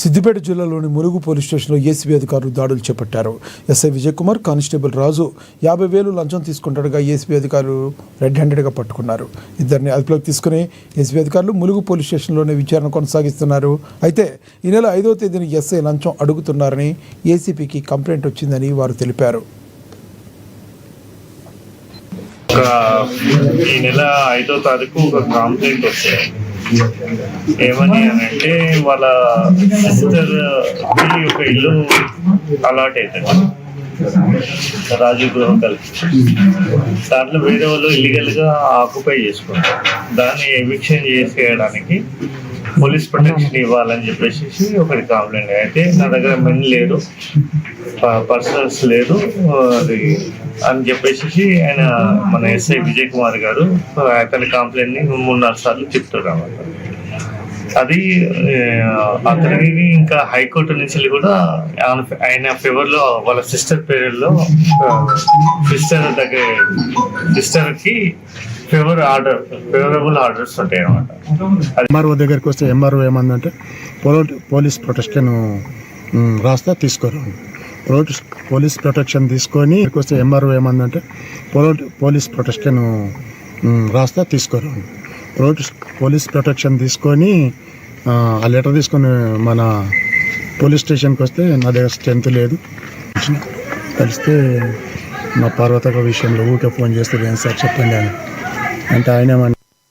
సిద్దిపేట జిల్లాలోని ములుగు పోలీస్ స్టేషన్లో ఏసీబీ అధికారులు దాడులు చేపట్టారు. ఎస్ఐ విజయ్ కుమార్, కానిస్టేబుల్ రాజు 50,000 లంచం తీసుకుంటాడుగా ఏసీబీ అధికారులు రెడ్ హ్యాండెడ్గా పట్టుకున్నారు. ఇద్దరిని అదుపులోకి తీసుకుని ఏసీబీ అధికారులు ములుగు పోలీస్ స్టేషన్లోనే విచారణ కొనసాగిస్తున్నారు. అయితే ఈ నెల 5వ తేదీన ఎస్ఐ లంచం అడుగుతున్నారని ఏసీపీకి కంప్లైంట్ వచ్చిందని వారు తెలిపారు. ఈ నెల 5వ తారీఖు ఒక కంప్లైంట్ వచ్చాయి. ఏమని అంటే వాళ్ళ సిస్టర్ ఒక ఇల్లు అలాట్ అవుతుంది రాజీవ్ గృహం కలిపి. దాంట్లో వేరే వాళ్ళు ఇల్లీగల్గా ఆక్యుపై చేసుకుంటారు. దాన్ని ఎవిక్షన్ చేసేయడానికి పోలీస్ ప్రొటెక్షన్ ఇవ్వాలని చెప్పేసి ఒకటి కంప్లైంట్. అయితే నా దగ్గర మెన్ లేదు, పర్సనల్స్ లేదు అది అని చెప్పేసి ఆయన మన ఎస్ఐ విజయ్ కుమార్ గారు అతని కంప్లైంట్ని 3-4 సార్లు చెప్తారు అన్నమాట. అది అతనికి ఇంకా హైకోర్టు నుంచి కూడా ఆయన ఫేవర్లో వాళ్ళ సిస్టర్ పేరులో సిస్టర్కి ఫేవరబుల్ ఆర్డర్స్ ఉంటాయి అన్నమాట. ఎంఆర్ఓ దగ్గరికి వస్తే ఎంఆర్ఓ ఏమందంటే పోలీస్ ప్రొటెక్షన్ రాస్తా తీసుకోరు. పోలీస్ ప్రొటెక్షన్ తీసుకొని వస్తే ఎంఆర్ఓ ఏమందంటే పోలీస్ ప్రొటెక్షన్ రాస్తా తీసుకోరు. పోలీస్ ప్రొటెక్షన్ తీసుకొని ఆ లెటర్ తీసుకొని మన పోలీస్ స్టేషన్కి వస్తే నా దగ్గర స్ట్రెంత్ లేదు. కలిస్తే మా పార్వతక విషయంలో ఊరికే ఫోన్ చేస్తే ఏం సార్ చెప్పండి అని అంటే ఆయన